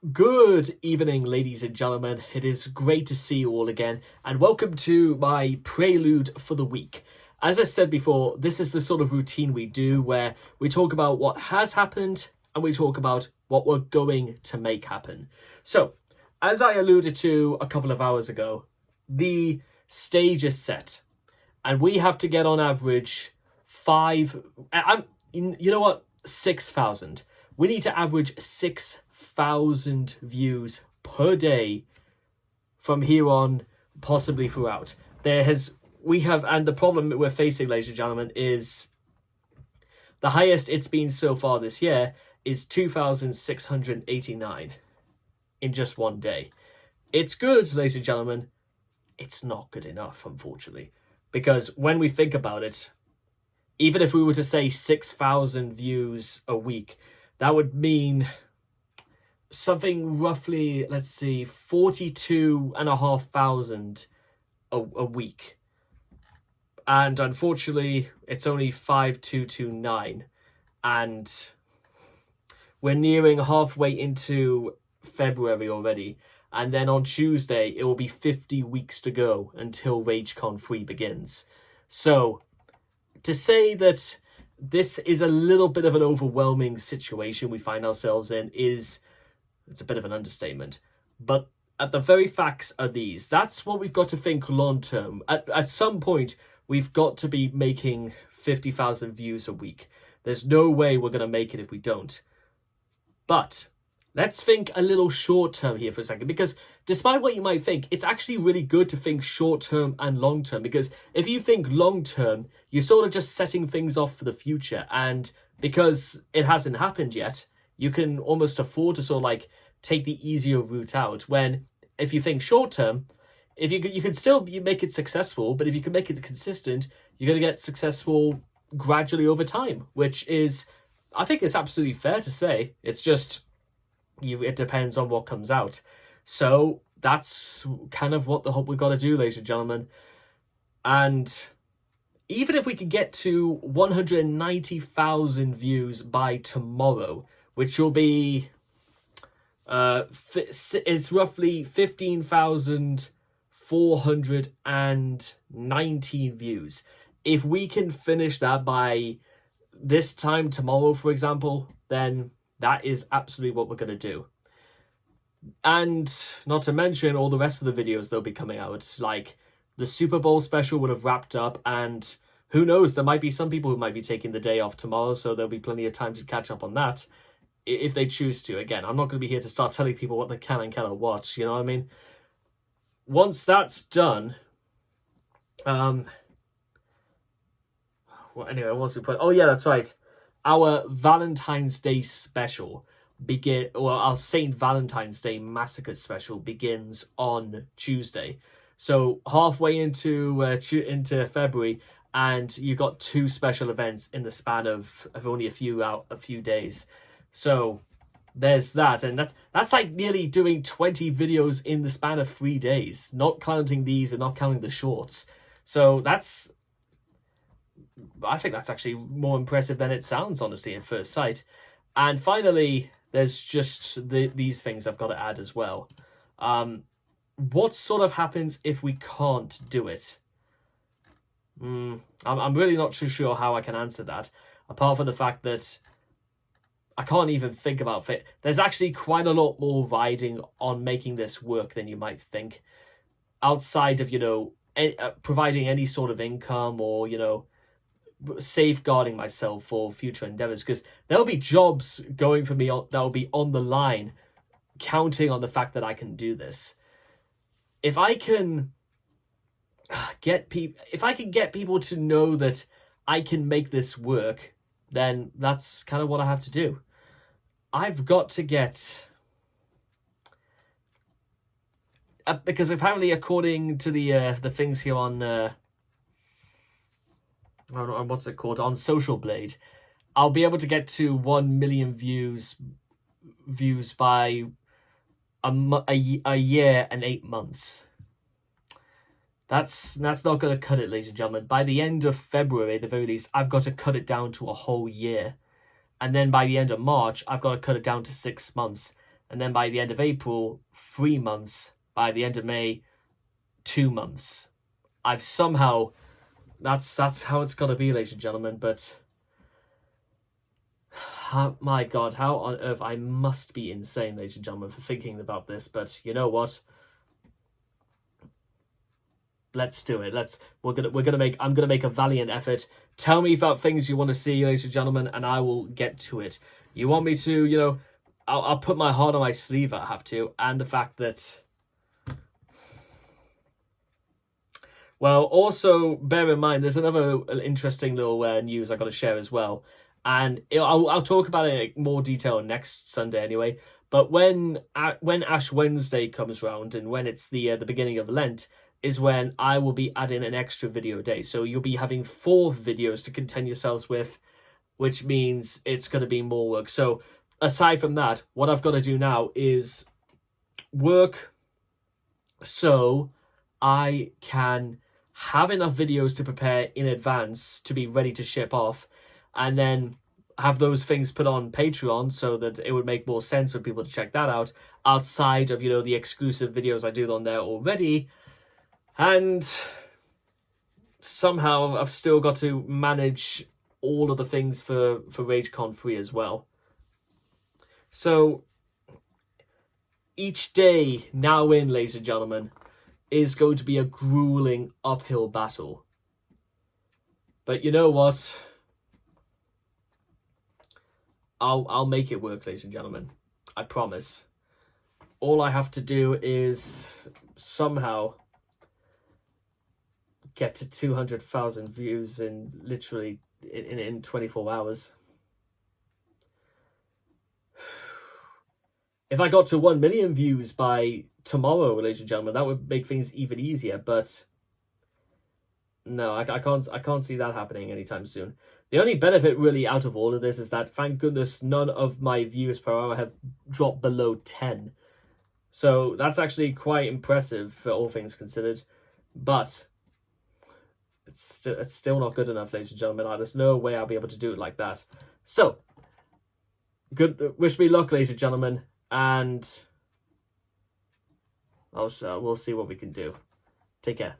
Good evening, ladies and gentlemen. It is great to see you all again, and welcome to my prelude for the week. As I said before, this is the sort of routine we do where we talk about what has happened and we talk about what we're going to make happen. So, as I alluded to a couple of hours ago, the stage is set, and we have to get on average 6,000. We need to average 6,000 views per day from here on, possibly throughout. And the problem that we're facing, ladies and gentlemen, is the highest it's been so far this year is 2,689 in just one day. It's good, ladies and gentlemen. It's not good enough, unfortunately, because when we think about it, even if we were to say 6,000 views a week, that would mean something roughly, let's see, 42,500 a week. And unfortunately, it's only 5,229. And we're nearing halfway into February already. And then on Tuesday, it will be 50 weeks to go until RageCon 3 begins. So, to say that this is a little bit of an overwhelming situation we find ourselves in it's a bit of an understatement. But at the very facts are these. That's what we've got to think long term. At some point, we've got to be making 50,000 views a week. There's no way we're going to make it if we don't. But let's think a little short term here for a second, because despite what you might think, it's actually really good to think short term and long term, because if you think long term, you're sort of just setting things off for the future. And because it hasn't happened yet, you can almost afford to sort of like take the easier route out. When if you think short term, if you can still make it successful, but if you can make it consistent, you're going to get successful gradually over time, which is, I think it's absolutely fair to say. It's just, it depends on what comes out. So that's kind of what we've got to do, ladies and gentlemen. And even if we could get to 190,000 views by tomorrow, which will be, it's roughly 15,419 views. If we can finish that by this time tomorrow, for example, then that is absolutely what we're going to do. And not to mention all the rest of the videos that'll be coming out. Like, the Super Bowl special would have wrapped up, and who knows, there might be some people who might be taking the day off tomorrow, so there'll be plenty of time to catch up on that, if they choose to. Again, I'm not going to be here to start telling people what they can and cannot watch, you know what I mean? Once that's done, well, anyway, once we put, oh yeah, that's right, our Valentine's Day special our St. Valentine's Day Massacre special begins on Tuesday. So halfway into February, and you got two special events in the span of only a few days. So there's that, and that's like nearly doing 20 videos in the span of 3 days, not counting these and not counting the shorts. So I think that's actually more impressive than it sounds, honestly, at first sight. And finally, there's just these things I've got to add as well. What sort of happens if we can't do it? I'm really not too sure how I can answer that, apart from the fact that I can't even think about it. There's actually quite a lot more riding on making this work than you might think. Outside of, providing any sort of income or, safeguarding myself for future endeavors, because there'll be jobs going for me that will be on the line, counting on the fact that I can do this. If I can get people to know that I can make this work, then that's kind of what I have to do. I've got to get, because apparently, according to the things here on what's it called, on Social Blade, I'll be able to get to 1 million views by a year and 8 months. That's not going to cut it, ladies and gentlemen. By the end of February, at the very least, I've got to cut it down to a whole year. And then by the end of March, I've got to cut it down to 6 months. and then by the end of April, 3 months. By the end of May, 2 months. I've somehow, that's how it's got to be, ladies and gentlemen. But my God, how on earth I must be insane, ladies and gentlemen, for thinking about this. But you know what? Let's do it. I'm gonna make a valiant effort. Tell me about things you want to see, ladies and gentlemen, and I will get to it. You want me to, you know, I'll put my heart on my sleeve. I have to, and the fact that. Well, also bear in mind, there's another interesting little news I got to share as well, and I'll talk about it in more detail next Sunday anyway. But when Ash Wednesday comes round, and when it's the beginning of Lent, is when I will be adding an extra video a day. So you'll be having 4 videos to content yourselves with, which means it's going to be more work. So aside from that, what I've got to do now is work so I can have enough videos to prepare in advance to be ready to ship off, and then have those things put on Patreon so that it would make more sense for people to check that out outside of, you know, the exclusive videos I do on there already. And somehow I've still got to manage all of the things for RageCon 3 as well. So each day now ladies and gentlemen, is going to be a grueling uphill battle. But you know what? I'll make it work, ladies and gentlemen. I promise. All I have to do is somehow get to 200,000 views in literally in 24 hours. If I got to 1 million views by tomorrow, ladies and gentlemen, that would make things even easier. But no, I can't see that happening anytime soon. The only benefit really out of all of this is that, thank goodness, none of my views per hour have dropped below 10. So that's actually quite impressive for all things considered. But it's still not good enough, ladies and gentlemen. There's no way I'll be able to do it like that. So, wish me luck, ladies and gentlemen, and we'll see what we can do. Take care.